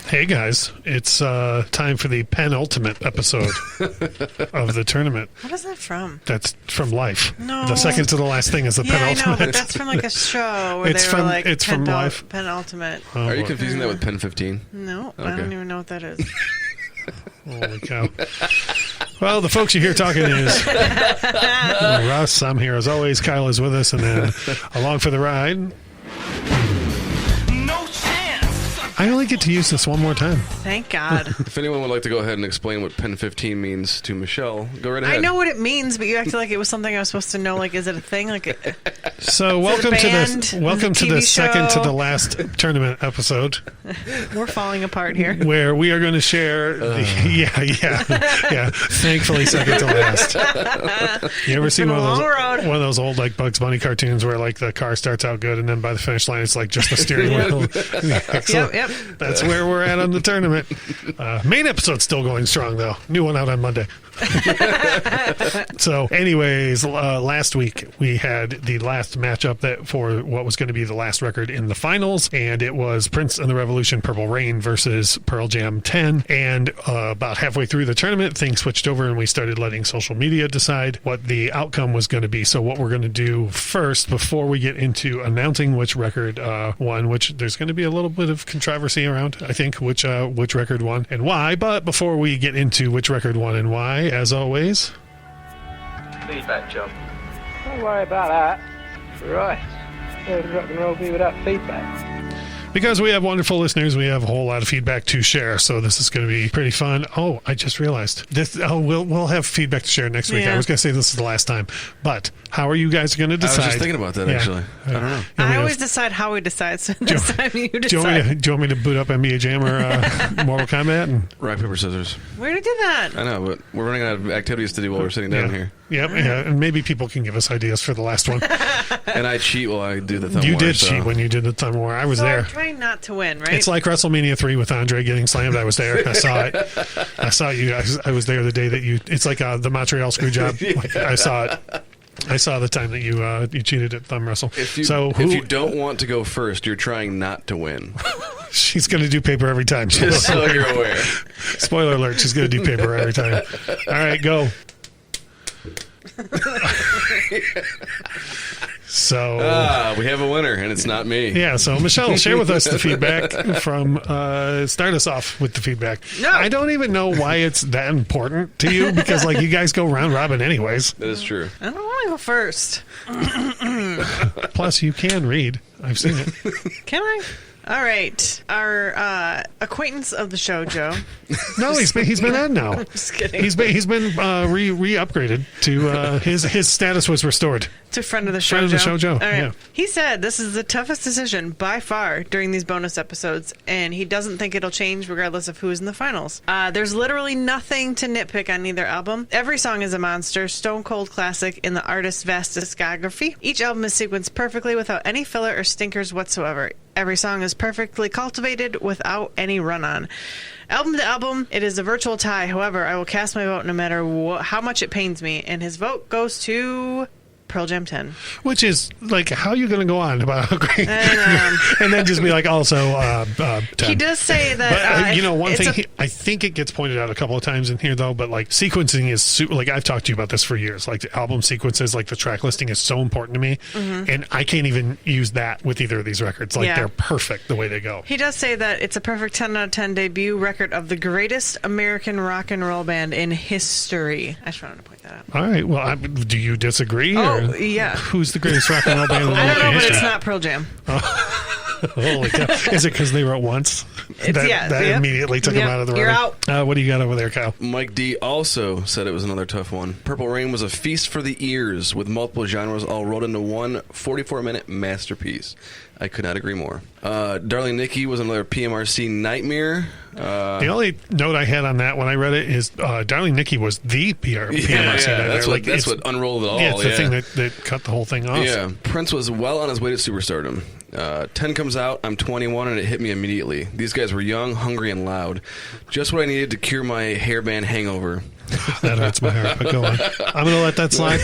Hey guys, it's time for the penultimate episode of the tournament. What is that from? That's from Life. No. The second to the last thing is the penultimate. I know, but that's from like a show where It's they were from- like it's from Life. penultimate. Oh, Are you boy. confusing that with Pen 15? No, Okay. I don't even know what that is. Holy cow. Well, the folks you hear talking is Russ. I'm here as always. Kyle is with us, and then along for the ride. I only get to use this one more time. Thank God. If anyone would like to go ahead and explain what Pen 15 means to Michelle, go right ahead. I know what it means, but you acted like it was something I was supposed to know. Like, is it a thing? Like, So Is it a band? welcome to the TV second to show? the last tournament episode, we're falling apart here. where we are going to share. Yeah. Thankfully, second to last. You ever It's seen been one a of long road. those old like Bugs Bunny cartoons where like the car starts out good and then by the finish line it's like just the steering wheel? Excellent. Yep. That's where we're at on the tournament. Main episode's still going strong though. New one out on Monday. So, anyways, last week we had the last matchup that for what was going to be the last record in the finals, and it was Prince and the Revolution, Purple Rain versus Pearl Jam 10. And about halfway through the tournament, things switched over, and we started letting social media decide what the outcome was going to be. So, what we're going to do first, before we get into announcing which record won, which there's going to be a little bit of controversy around, I think, which record won and why. But before we get into which record won and why, as always, Feedback, John. Don't worry about that. Right. Where would rock and roll be without feedback? because we have wonderful listeners, we have a whole lot of feedback to share. So this is going to be pretty fun. Oh, I just realized this. Oh, we'll have feedback to share next week. Yeah. I was going to say this is the last time, but how are you guys going to decide? I was just thinking about that, actually. I don't know. I always decide how we decide, so this time you Do decide. you want me to boot up NBA Jam or Mortal Kombat? And, Rock, paper, scissors. We already did that. I know, but we're running out of activities to do while we're sitting down here. Yep, yeah, and maybe people can give us ideas for the last one. And I cheat while I do the thumb You war, did so. cheat when you did the thumb war. I was So there. I'm trying not to win, right? It's like WrestleMania 3 with Andre getting slammed. I was there. I saw it. I saw you. I was there the day that you. It's like the Montreal screw job. Like, I saw it. I saw the time that you cheated at thumb wrestle. If you don't want to go first, you're trying not to win. She's going to do paper every time. Just so you're aware. Spoiler alert, she's going to do paper every time. All right, go. So we have a winner, and it's not me. yeah, so Michelle, share with us the feedback from start us off with the feedback. No. I don't even know why it's that important to you, because like you guys go round robin anyways. That is true. I don't want to go first. Plus you can read. I've seen it. Can I? All right. Our acquaintance of the show, Joe. No, he's been on now. Just kidding. He's been re-upgraded to his status was restored. To friend of the show, Friend of the show, Joe. All right. Yeah. He said this is the toughest decision by far during these bonus episodes, and he doesn't think it'll change regardless of who's in the finals. There's literally nothing to nitpick on either album. Every song is a monster, stone cold classic in the artist's vast discography. Each album is sequenced perfectly without any filler or stinkers whatsoever. Every song is perfectly cultivated without any run-on. Album to album, it is a virtual tie. However, I will cast my vote no matter how much it pains me, and his vote goes to Pearl Jam 10. Which is like, how are you going to go on about how great, And, and then just be like, also 10. He does say that. But one it's thing I think it gets pointed out a couple of times in here though. But like sequencing is like I've talked to you about this for years. Like the album sequences, like the track listing is so important to me, and I can't even use that with either of these records. Like they're perfect the way they go. He does say that it's a perfect 10 out of 10 debut record of the greatest American rock and roll band in history. I just wanted to point that out. All right. Well, do you disagree? Oh, or yeah. Who's the greatest rock and roll band in I don't know, but history? it's not Pearl Jam. Holy cow. Is it because they wrote once? That immediately took them out of the You're running. out. What do you got over there, Kyle? Mike D also said it was another tough one. Purple Rain was a feast for the ears, with multiple genres all rolled into one 44-minute masterpiece. I could not agree more. Darling Nikki was another PMRC nightmare. The only note I had on that when I read it is Darling Nikki was the PMRC nightmare. That's what unrolled it all. Yeah, it's the thing that cut the whole thing off. Yeah, Prince was well on his way to superstardom. 10 comes out, I'm 21, and it hit me immediately. These guys were young, hungry, and loud. Just what I needed to cure my hairband hangover. That hurts my heart, but go on. I'm going to let that slide.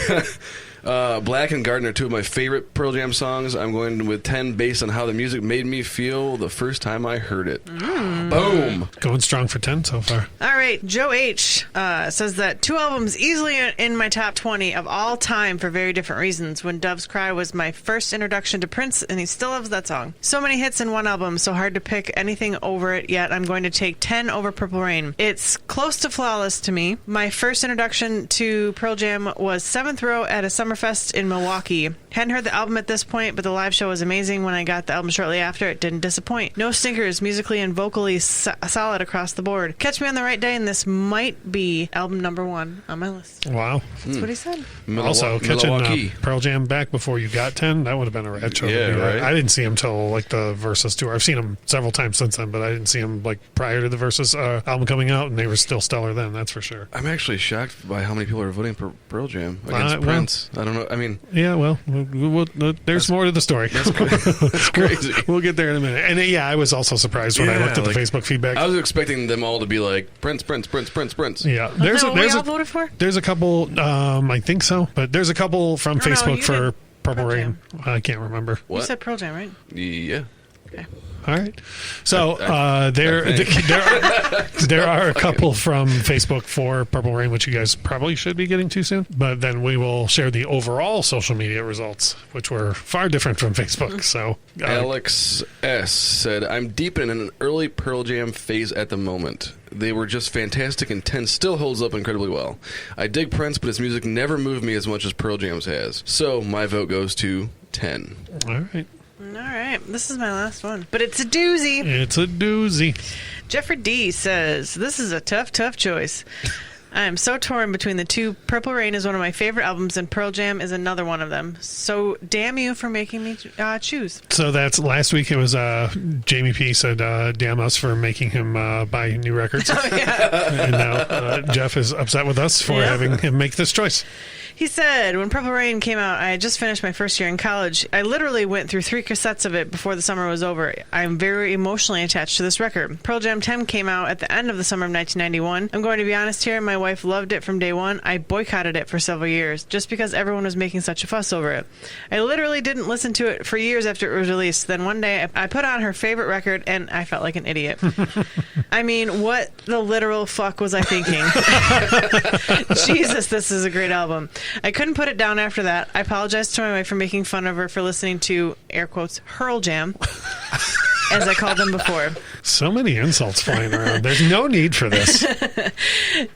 Black and Garden are two of my favorite Pearl Jam songs. I'm going with 10 based on how the music made me feel the first time I heard it. Boom. Going strong for 10 so far. All right. Joe H. Says that 2 albums easily in my top 20 of all time for very different reasons. When Doves Cry was my first introduction to Prince, and he still loves that song. So many hits in one album, so hard to pick anything over it, yet I'm going to take 10 over Purple Rain. It's close to flawless to me. My first introduction to Pearl Jam was 7th Row at a Summerfest in Milwaukee. Hadn't heard the album at this point, but the live show was amazing. When I got the album shortly after, it didn't disappoint. No stinkers, musically and vocally solid across the board. Catch me on the right day, and this might be album number 1 on my list. Wow. That's what he said. Also, catching Pearl Jam back before you got 10, that would have been a rad show. Yeah, right. I didn't see him till like the Versus tour. I've seen him several times since then, but I didn't see him like prior to the Versus album coming out, and they were still stellar then, that's for sure. I'm actually shocked by how many people are voting for Pearl Jam against Prince. I don't know. I mean... Yeah, well, there's more to the story. That's crazy. We'll get there in a minute. And I was also surprised when I looked at the Facebook feedback. I was expecting them all to be like, Prince. Yeah. There's all voted for? There's a couple, I think so, but there's a couple from Facebook for Purple Rain. I can't remember. What? You said Pearl Jam, right? Yeah. Okay. All right. So there are a couple from Facebook for Purple Rain, which you guys probably should be getting to soon. But then we will share the overall social media results, which were far different from Facebook. So Alex S. said, I'm deep in an early Pearl Jam phase at the moment. They were just fantastic, and 10 still holds up incredibly well. I dig Prince, but his music never moved me as much as Pearl Jam's has. So my vote goes to 10. All right. All right. This is my last one. But it's a doozy. It's a doozy. Jeffrey D. says, this is a tough choice. I am so torn between the two. Purple Rain is one of my favorite albums, and Pearl Jam is another one of them. So damn you for making me choose. So that's last week. It was Jamie P. said, damn us for making him buy new records. Oh, yeah. And now Jeff is upset with us for having him make this choice. He said, when Purple Rain came out, I had just finished my first year in college. I literally went through 3 cassettes of it before the summer was over. I'm very emotionally attached to this record. Pearl Jam 10 came out at the end of the summer of 1991. I'm going to be honest here, my wife loved it from day one. I boycotted it for several years, just because everyone was making such a fuss over it. I literally didn't listen to it for years after it was released. Then one day, I put on her favorite record, and I felt like an idiot. I mean, what the literal fuck was I thinking? Jesus, this is a great album. I couldn't put it down after that. I apologized to my wife for making fun of her for listening to, air quotes, Hurl Jam, as I called them before. So many insults flying around. There's no need for this.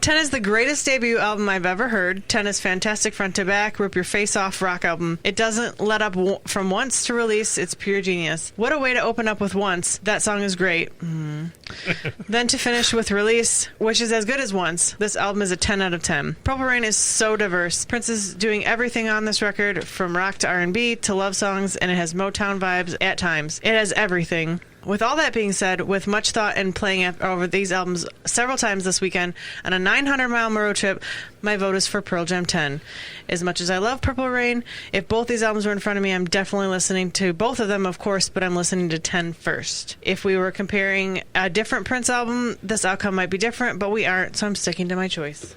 10 is the greatest debut album I've ever heard. 10 is fantastic front to back, rip your face off rock album. It doesn't let up from once to release. It's pure genius. What a way to open up with Once. That song is great. Then to finish with Release, which is as good as Once. This album is a 10 out of 10. Purple Rain is so diverse. Prince is doing everything on this record, from rock to R&B to love songs, and it has Motown vibes at times. It has everything. With all that being said, with much thought and playing over these albums several times this weekend on a 900-mile road trip, my vote is for Pearl Jam 10. As much as I love Purple Rain, if both these albums were in front of me, I'm definitely listening to both of them, of course, but I'm listening to 10 first. If we were comparing a different Prince album, this outcome might be different, but we aren't, so I'm sticking to my choice.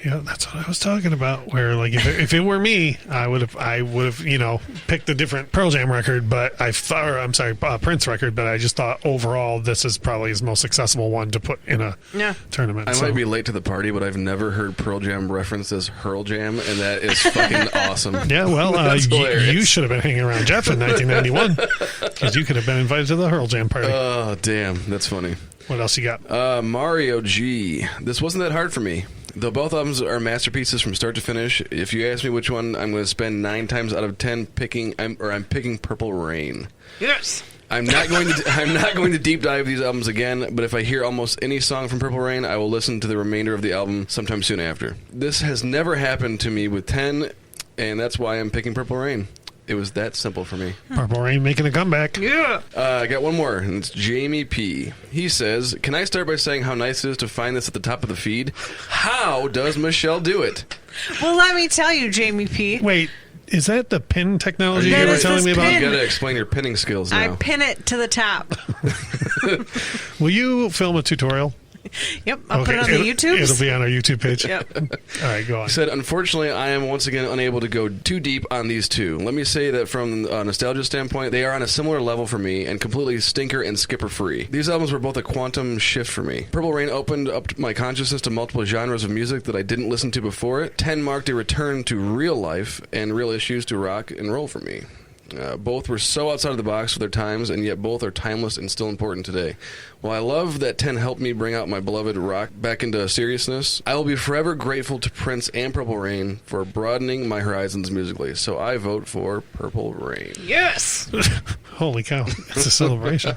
Yeah, that's what I was talking about. Where, like, if it were me, I would have, picked a different Pearl Jam record. But Prince record. But I just thought overall, this is probably his most accessible one to put in a tournament. I might be late to the party, but I've never heard Pearl Jam referenced as Hurl Jam, and that is fucking awesome. Yeah, well, you should have been hanging around Jeff in 1991 because you could have been invited to the Hurl Jam party. Oh, damn, that's funny. What else you got? Mario G. This wasn't that hard for me. Though both albums are masterpieces from start to finish, if you ask me which one, I'm going to spend 9 times out of 10 I'm picking Purple Rain. Yes. I'm not going to deep dive these albums again, but if I hear almost any song from Purple Rain, I will listen to the remainder of the album sometime soon after. This has never happened to me with 10, and that's why I'm picking Purple Rain. It was that simple for me. Purple Rain making a comeback. Yeah. I got one more, and it's Jamie P. He says, can I start by saying how nice it is to find this at the top of the feed? How does Michelle do it? Well, let me tell you, Jamie P. Wait, is that the pin technology you were telling me about? You got to explain your pinning skills now. I pin it to the top. Will you film a tutorial? Yep, I'll put it on the YouTube. It'll be on our YouTube page. Yep. All right, go on. He said, unfortunately, I am once again unable to go too deep on these two. Let me say that from a nostalgia standpoint, they are on a similar level for me and completely stinker and skipper free. These albums were both a quantum shift for me. Purple Rain opened up my consciousness to multiple genres of music that I didn't listen to before it. 10 marked a return to real life and real issues to rock and roll for me. Both were so outside of the box for their times, and yet both are timeless and still important today. While I love that 10 helped me bring out my beloved rock back into seriousness, I will be forever grateful to Prince and Purple Rain for broadening my horizons musically. So I vote for Purple Rain. Yes. Holy cow. It's a celebration.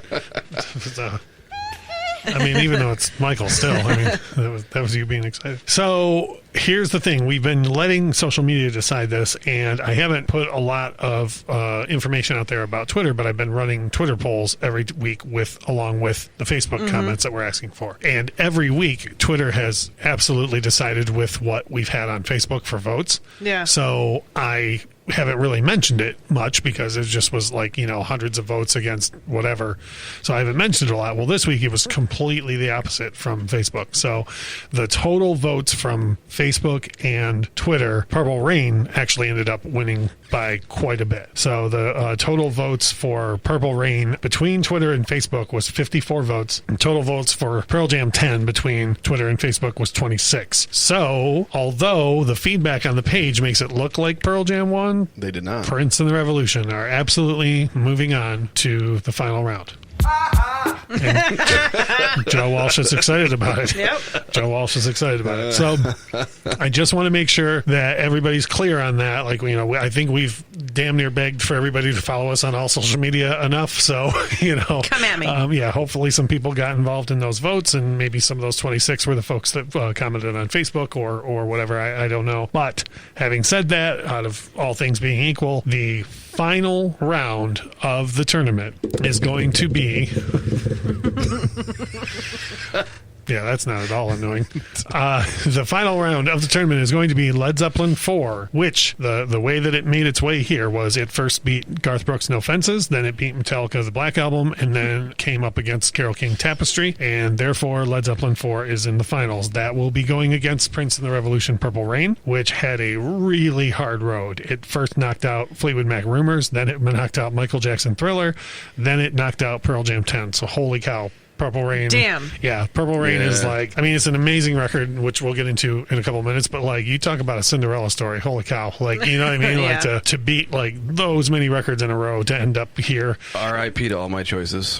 I mean, even though it's Michael still, I mean, that was you being excited. So here's the thing. We've been letting social media decide this, and I haven't put a lot of information out there about Twitter, but I've been running Twitter polls every week along with the Facebook comments that we're asking for. And every week, Twitter has absolutely decided with what we've had on Facebook for votes. Yeah. So I haven't really mentioned it much because it just was like, hundreds of votes against whatever. So I haven't mentioned it a lot. Well, this week it was completely the opposite from Facebook. So the total votes from Facebook and Twitter, Purple Rain actually ended up winning by quite a bit. So the total votes for Purple Rain between Twitter and Facebook was 54 votes. And total votes for Pearl Jam 10 between Twitter and Facebook was 26. So although the feedback on the page makes it look like Pearl Jam won, they did not. Prince and the Revolution are absolutely moving on to the final round. And Joe Walsh is excited about it. Yep. Joe Walsh is excited about it. So I just want to make sure that everybody's clear on that. Like, I think we've damn near begged for everybody to follow us on all social media enough. So, come at me. Hopefully some people got involved in those votes, and maybe some of those 26 were the folks that commented on Facebook or whatever. I don't know. But having said that, out of all things being equal, the final round of the tournament is going to be yeah, that's not at all annoying. The final round of the tournament is going to be Led Zeppelin 4, which the way that it made its way here was it first beat Garth Brooks' No Fences, then it beat Metallica, The Black Album, and then came up against Carole King, Tapestry, and therefore Led Zeppelin 4 is in the finals. That will be going against Prince and the Revolution, Purple Rain, which had a really hard road. It first knocked out Fleetwood Mac, Rumors, then it knocked out Michael Jackson, Thriller, then it knocked out Pearl Jam 10. So holy cow. Purple Rain. Damn. Yeah, Purple Rain is like, it's an amazing record, which we'll get into in a couple of minutes, but like, you talk about a Cinderella story. Holy cow. Like, you know what I mean? Yeah. Like to beat like those many records in a row to end up here. R.I.P. to all my choices.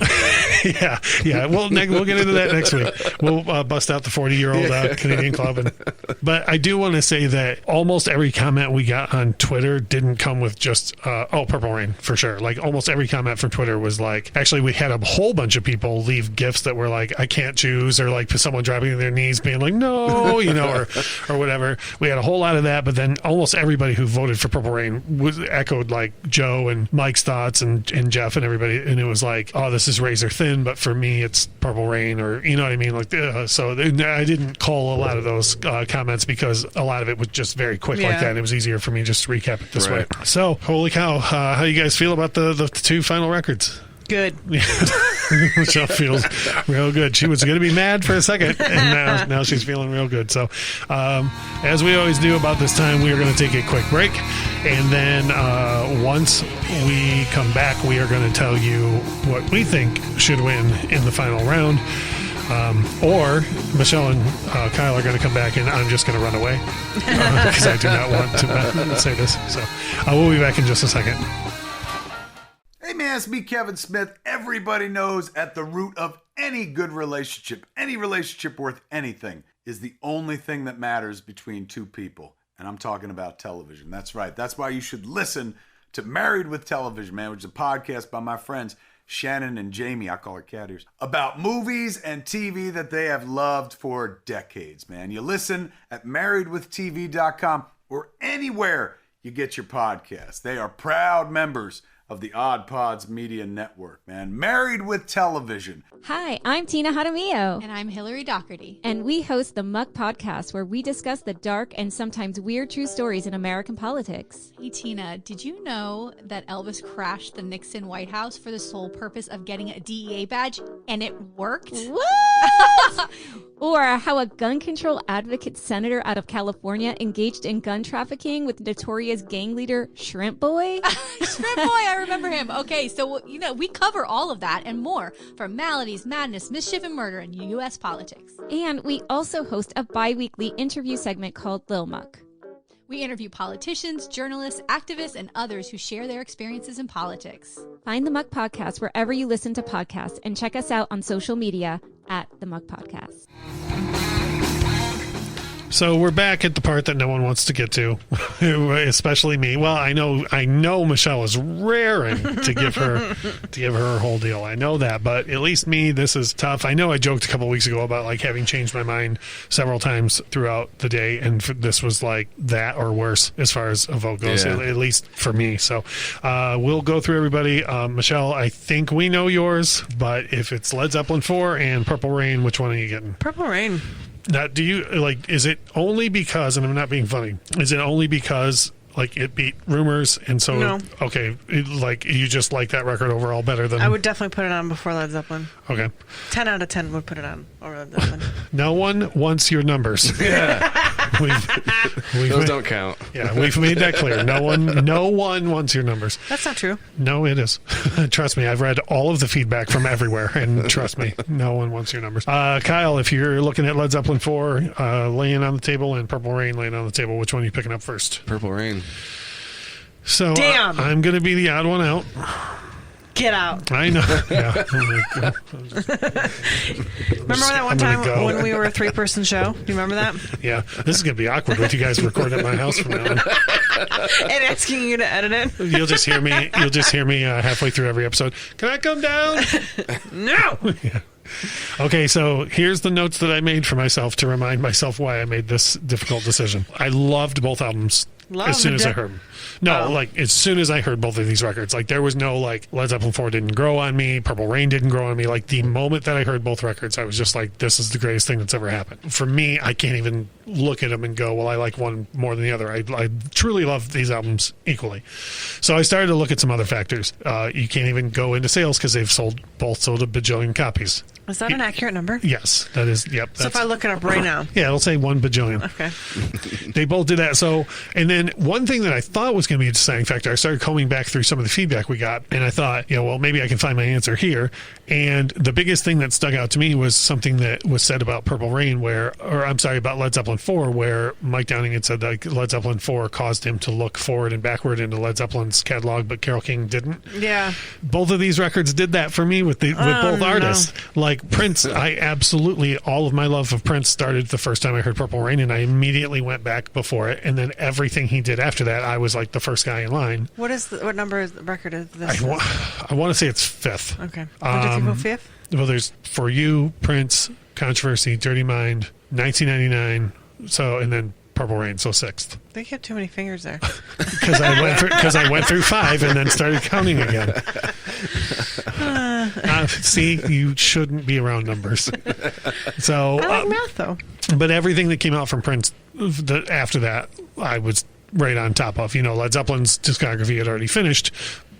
Yeah. We'll get into that next week. We'll bust out the 40-year-old Canadian Club. But I do want to say that almost every comment we got on Twitter didn't come with just, Purple Rain, for sure. Like, almost every comment from Twitter was like, actually, we had a whole bunch of people leave gifts that were like, I can't choose, or like someone dropping to their knees being like, no, or whatever. We had a whole lot of that, but then almost everybody who voted for Purple Rain echoed like Joe and Mike's thoughts and Jeff and everybody, and it was like, oh, this is razor thin, but for me it's Purple Rain, or you know what I mean? Like, so I didn't call a lot of those comments because a lot of it was just very quick like that, and it was easier for me just to recap it this way. So, holy cow, how you guys feel about the two final records? Good. Michelle feels real good. She was going to be mad for a second, and now she's feeling real good. So, as we always do about this time, we are going to take a quick break, and then once we come back, we are going to tell you what we think should win in the final round. Or Michelle and Kyle are going to come back, and I'm just going to run away because I do not want to say this. So we'll be back in just a second. Hey man, it's me, Kevin Smith. Everybody knows at the root of any good relationship, any relationship worth anything, is the only thing that matters between two people. And I'm talking about television. That's right. That's why you should listen to Married with Television, man, which is a podcast by my friends Shannon and Jamie, I call her cat ears, about movies and TV that they have loved for decades, man. You listen at marriedwithtv.com or anywhere you get your podcast. They are proud members of the Odd Pods Media Network, man. Married with Television. Hi, I'm Tina Jaramillo. And I'm Hillary Doherty. And we host the Muck Podcast, where we discuss the dark and sometimes weird true stories in American politics. Hey, Tina, did you know that Elvis crashed the Nixon White House for the sole purpose of getting a DEA badge, and it worked? What? Or how a gun control advocate senator out of California engaged in gun trafficking with notorious gang leader Shrimp Boy? Shrimp Boy, I remember him. Okay, so, we cover all of that and more from maladies, madness, mischief, and murder in U.S. politics. And we also host a bi-weekly interview segment called Lil Muck. We interview politicians, journalists, activists, and others who share their experiences in politics. Find the Muck Podcast wherever you listen to podcasts, and check us out on social media at the Muck Podcast. So we're back at the part that no one wants to get to, especially me. Well, I know Michelle is raring to give her whole deal. I know that, but at least me, this is tough. I know I joked a couple weeks ago about like having changed my mind several times throughout the day, and this was like that or worse as far as a vote goes, at least for me. So we'll go through everybody. Michelle, I think we know yours, but if it's Led Zeppelin 4 and Purple Rain, which one are you getting? Purple Rain. Now, do you is it only because, and I'm not being funny, is it only because like it beat Rumors, and so no. Okay, you just like that record overall better than? I would definitely put it on before Led Zeppelin. Okay, 10 out of 10 would put it on over Led Zeppelin. No one wants your numbers. Yeah, those don't count. Yeah, we've made that clear. No one wants your numbers. That's not true. No, it is. Trust me, I've read all of the feedback from everywhere, and trust me, no one wants your numbers. Kyle, if you're looking at Led Zeppelin 4 laying on the table and Purple Rain laying on the table, which one are you picking up first? Purple Rain. So damn. I'm going to be the odd one out. Get out. I know. Yeah. Remember that one time when we were a 3-person show? Do you remember that? Yeah. This is going to be awkward with you guys recording at my house from now on. And asking you to edit it. You'll just hear me halfway through every episode. Can I come down? No. Yeah. Okay, so here's the notes that I made for myself to remind myself why I made this difficult decision. I loved both albums as soon as I heard them. No, like as soon as I heard both of these records, like there was no like Led Zeppelin 4 didn't grow on me, Purple Rain didn't grow on me. Like the moment that I heard both records, I was just like, this is the greatest thing that's ever happened. For me, I can't even look at them and go, well, I like one more than the other. I truly love these albums equally. So I started to look at some other factors. You can't even go into sales because they've both sold a bajillion copies. Is that an accurate number? Yes, that is. Yep. So if I look it up right now. Yeah, it'll say 1 bajillion. Okay. They both did that. So, and then one thing that I thought was going to be a deciding factor, I started combing back through some of the feedback we got, and I thought, well, maybe I can find my answer here. And the biggest thing that stuck out to me was something that was said about Purple Rain, about Led Zeppelin 4, where Mike Downing had said that Led Zeppelin 4 caused him to look forward and backward into Led Zeppelin's catalog, but Carole King didn't. Yeah. Both of these records did that for me with both artists. Like Prince, I absolutely, all of my love of Prince started the first time I heard Purple Rain, and I immediately went back before it, and then everything he did after that, I was like the first guy in line. What number is the record is this? I want to say it's 5th. Okay. What did you go 5th? Well, there's For You, Prince, Controversy, Dirty Mind, 1999, and then Purple Rain, so 6th. They kept too many fingers there. Because I went through 5 and then started counting again. See, you shouldn't be around numbers. So I like math, though. But everything that came out from Prince after that, I was right on top of. Led Zeppelin's discography had already finished,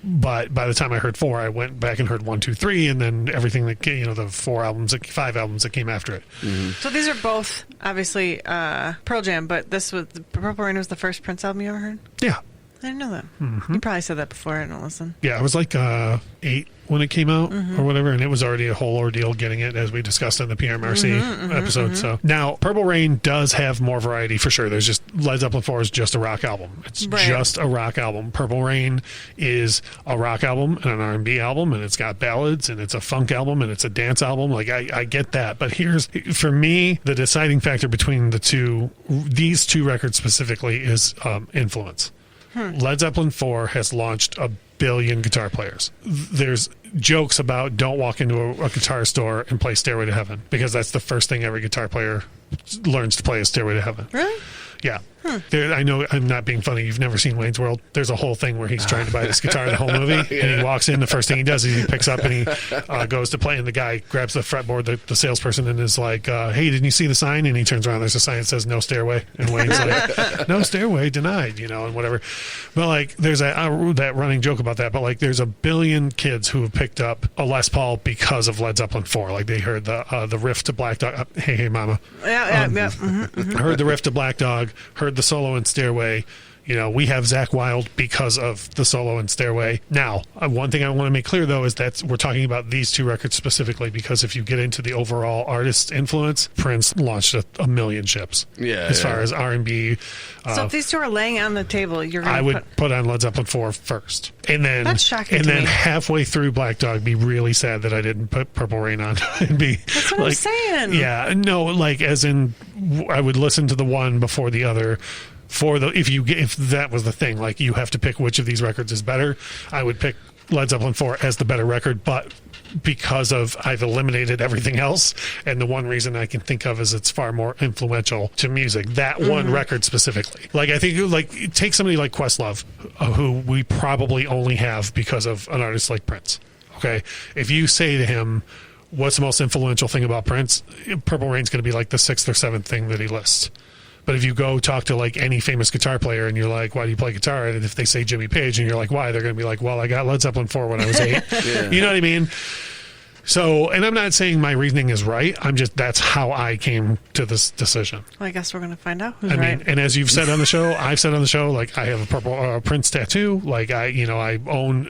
but by the time I heard 4, I went back and heard 1, 2, 3, and then everything that the 5 albums that came after it. Mm-hmm. So these are both obviously Pearl Jam, but Purple Rain was the first Prince album you ever heard? Yeah. I didn't know that. Mm-hmm. You probably said that before. I don't listen. Yeah, I was like 8 when it came out or whatever, and it was already a whole ordeal getting it, as we discussed in the PRMRC episode. So now Purple Rain does have more variety for sure. There's just Led Zeppelin 4 is just a rock album. It's just a rock album. Purple Rain is a rock album and an R&B album, and it's got ballads, and it's a funk album, and it's a dance album. Like I get that, but here's for me the deciding factor between these two records specifically is influence. Led Zeppelin 4 has launched a billion guitar players. There's jokes about don't walk into a guitar store and play Stairway to Heaven, because that's the first thing every guitar player learns to play is Stairway to Heaven. Really? Yeah. I know I'm not being funny. You've never seen Wayne's World. There's a whole thing where he's trying to buy this guitar the whole movie, and he walks in. The first thing he does is he picks up and he goes to play, and the guy grabs the fretboard, the salesperson, and is like, hey, didn't you see the sign? And he turns around, there's a sign that says no stairway, and Wayne's like, no stairway denied, and whatever. But like there's that running joke about that, but like there's a billion kids who have picked up a Les Paul because of Led Zeppelin 4. Like they heard the riff to Black Dog. Hey mama. Yeah. Heard the riff to Black Dog, heard the solo in Stairway. We have Zakk Wylde because of the solo in Stairway. Now, one thing I want to make clear, though, is that we're talking about these two records specifically because if you get into the overall artist influence, Prince launched a million ships. As far as R&B. So if these two are laying on the table, you're going to I would put on Led Zeppelin 4 first. And then, that's shocking and to then me. halfway through Black Dog, be really sad that I didn't put Purple Rain on. And be that's what like, I'm saying. Yeah, no, like as in I would listen to the one before the other. If that was the thing, like you have to pick which of these records is better, I would pick Led Zeppelin 4 as the better record, but because of I've eliminated everything else, and the one reason I can think of is it's far more influential to music. That one record specifically. Like I think like take somebody like Questlove, who we probably only have because of an artist like Prince. Okay, if you say to him, what's the most influential thing about Prince? Purple Rain's going to be like the 6th or 7th thing that he lists. But if you go talk to like any famous guitar player and you're like, why do you play guitar? And if they say Jimmy Page and you're like, why? They're going to be like, well, I got Led Zeppelin 4 when I was 8. You know what I mean? So, and I'm not saying my reasoning is right. That's how I came to this decision. Well, I guess we're going to find out who's right. And as you've said on the show, I've said on the show, like I have a purple Prince tattoo. Like I own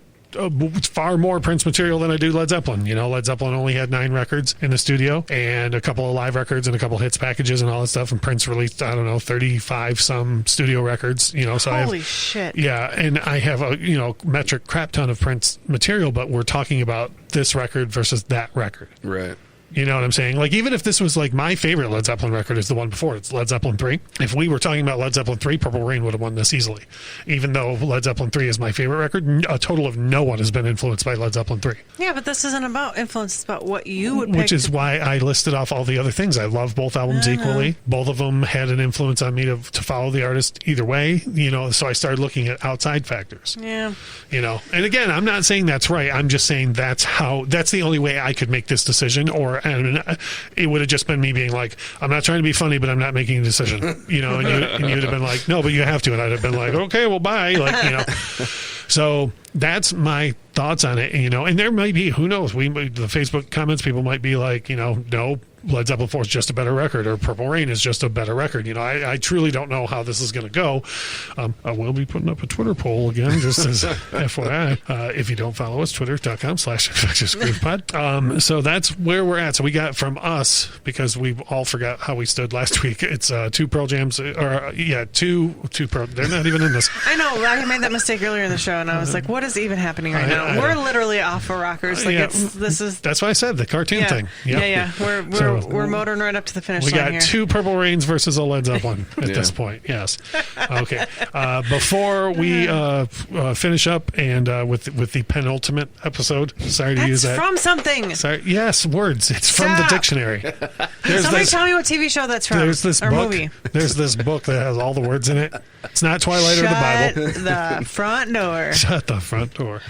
far more Prince material than I do Led Zeppelin. Led Zeppelin only had 9 records in the studio and a couple of live records and a couple of hits packages and all that stuff. And Prince released, 35 some studio records. So holy shit. Yeah, and I have a metric crap ton of Prince material, but we're talking about this record versus that record. Right. You know what I'm saying? Like, even if this was like my favorite Led Zeppelin record is the one before, it's Led Zeppelin 3. If we were talking about Led Zeppelin 3, Purple Rain would have won this easily. Even though Led Zeppelin 3 is my favorite record, a total of no one has been influenced by Led Zeppelin 3. Yeah, but this isn't about influence. It's about what you would pick. Which is why I listed off all the other things. I love both albums equally. Both of them had an influence on me to follow the artist either way, so I started looking at outside factors. Yeah. And again, I'm not saying that's right. I'm just saying that's the only way I could make this decision, it would have just been me being like, I'm not trying to be funny, but I'm not making a decision, and you'd have been like, no, but you have to. And I'd have been like, okay, well, bye. So that's my thoughts on it, and there might be, who knows, the Facebook comments, people might be like, no, Led Zeppelin 4 is just a better record, or Purple Rain is just a better record. I truly don't know how this is going to go. I will be putting up a Twitter poll again, just as FYI. If you don't follow us, twitter.com/Infectious Grove Pod. So that's where we're at. So we got from us, because we all forgot how we stood last week. It's 2 Pearl Jams, two Pearl. They're not even in this. I know. I made that mistake earlier in the show, and I was like, what is even happening right now? We're literally off for rockers. That's why I said the cartoon thing. Yep. Yeah. We're motoring right up to the finish line here. We got here. 2 Purple Rains versus a Led Zeppelin at this point. Yes. Okay. Before we finish up and with the penultimate episode, sorry to use that. From something. Sorry. Yes, words. It's from the dictionary. Somebody tell me what TV show that's from. There's this book. Movie. There's this book that has all the words in it. It's not Twilight or the Bible. Shut the front door. Shut the front door.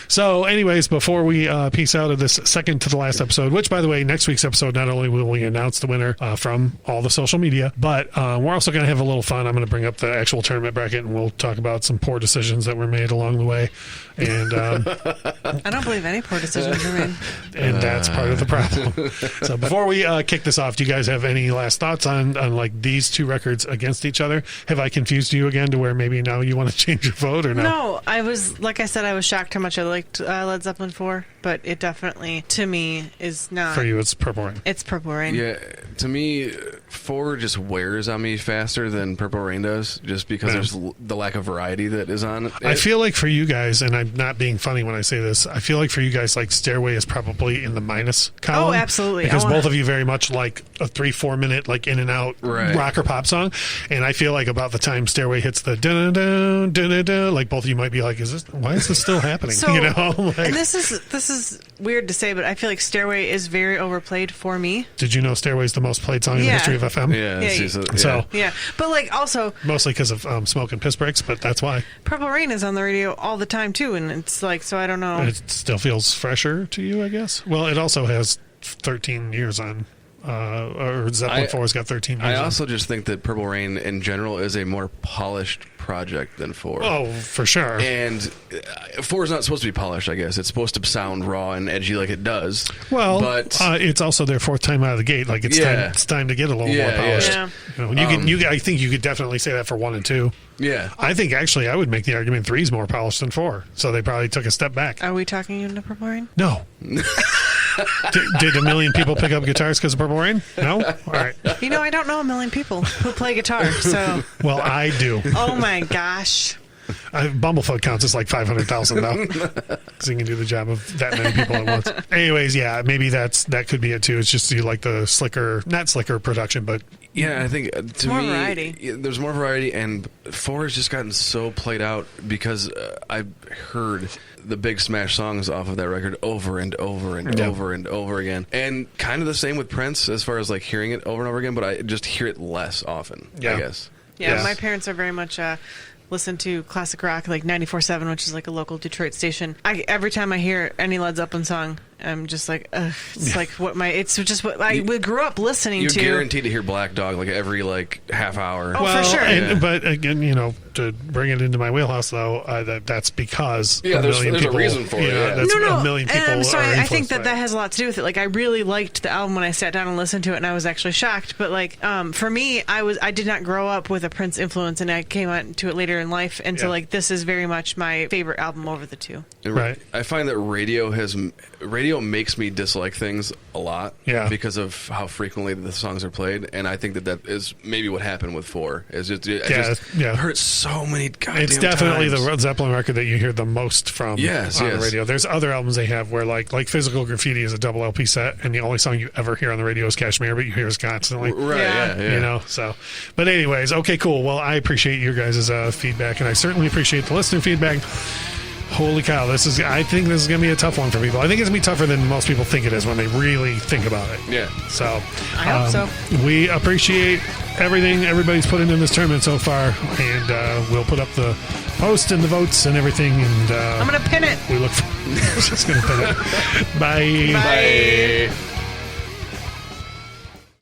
So, anyways, before we peace out of this second to the last episode, which, by the way, next week's episode, not only will we announce the winner from all the social media, but we're also going to have a little fun. I'm going to bring up the actual tournament bracket, and we'll talk about some poor decisions that were made along the way. And I don't believe any poor decisions were made. And that's part of the problem. So before we kick this off, do you guys have any last thoughts on like these 2 records against each other? Have I confused you again to where maybe now you want to change your vote or no? No, I was, like I said, I was shocked how much I liked Led Zeppelin 4, but it definitely, to me, is not. For you, it's Purple Rain. It's Purple Rain. Yeah, to me, 4 just wears on me faster than Purple Rain does, just because there's the lack of variety that is on it. I feel like for you guys, and I'm not being funny when I say this, I feel like for you guys, like Stairway is probably in the minus column. Oh, absolutely. Because both of you very much like a 3-4 minute, like in and out rock or pop song. And I feel like about the time Stairway hits the dun-dun-dun, dun-dun-dun, like both of you might be like, why is this still happening? So, and this is weird to say, but I feel like Stairway is very overplayed for me. Did you know Stairway is the most played song in the history of FM. Yeah. So Yeah, but like also mostly because of smoke and piss breaks, but that's why. Purple Rain is on the radio all the time too, and it's like, so I don't know. It still feels fresher to you, I guess. Well, it also has 13 years on. Or Zeppelin 4's got 13 years. I also just think that Purple Rain in general is a more polished project than 4. Oh, for sure. And 4 is not supposed to be polished, I guess. It's supposed to sound raw and edgy like it does. Well, but it's also their 4th time out of the gate. Like it's time to get a little more polished. Yeah. You know, I think you could definitely say that for 1 and 2. Yeah. I think actually I would make the argument 3 is more polished than 4. So they probably took a step back. Are we talking into Purple Rain? No. Did a million people pick up guitars because of Purple Rain? No? All right. You know, I don't know a million people who play guitar, so. Well, I do. Oh my gosh. Bumblefoot counts as like 500,000 though, because he can do the job of that many people at once. Anyways, yeah, maybe that could be it too. It's just you like the not slicker production, but yeah, I think to more me, variety. There's more variety, and 4 has just gotten so played out because I've heard the big smash songs off of that record over and over and over and over again, and kind of the same with Prince as far as like hearing it over and over again, but I just hear it less often. I guess. Yeah, my parents are very much. Listen to classic rock like 94.7, which is like a local Detroit station. Every time I hear any Led Zeppelin song, I'm just like, ugh. It's like it's just what I grew up listening to. You're guaranteed to hear Black Dog like every like half hour. Oh, for sure. But again, you know, to bring it into my wheelhouse though, that's because there's people, a reason for it. That's a million people. And so I think that that has a lot to do with it. Like I really liked the album when I sat down and listened to it, and I was actually shocked. But like for me, I did not grow up with a Prince influence, and I came out to it later in life, and so like this is very much my favorite album over the two. Right. I find that radio makes me dislike things a lot because of how frequently the songs are played, and I think that is maybe what happened with 4. Is it just heard so many goddamn It's definitely times. the Zeppelin record that you hear the most from on the radio. There's other albums they have where like Physical Graffiti is a double LP set, and the only song you ever hear on the radio is Kashmir, but you hear it constantly. Right, yeah. You know, so. But anyways, okay, cool. Well, I appreciate your guys' feedback, and I certainly appreciate the listener feedback. Holy cow, I think this is going to be a tough one for people. I think it's going to be tougher than most people think it is when they really think about it. Yeah. So, I hope so. We appreciate everything everybody's put into this tournament so far, and we'll put up the post and the votes and everything. And I'm going to pin it. We look for just going to pin it. Bye. Bye.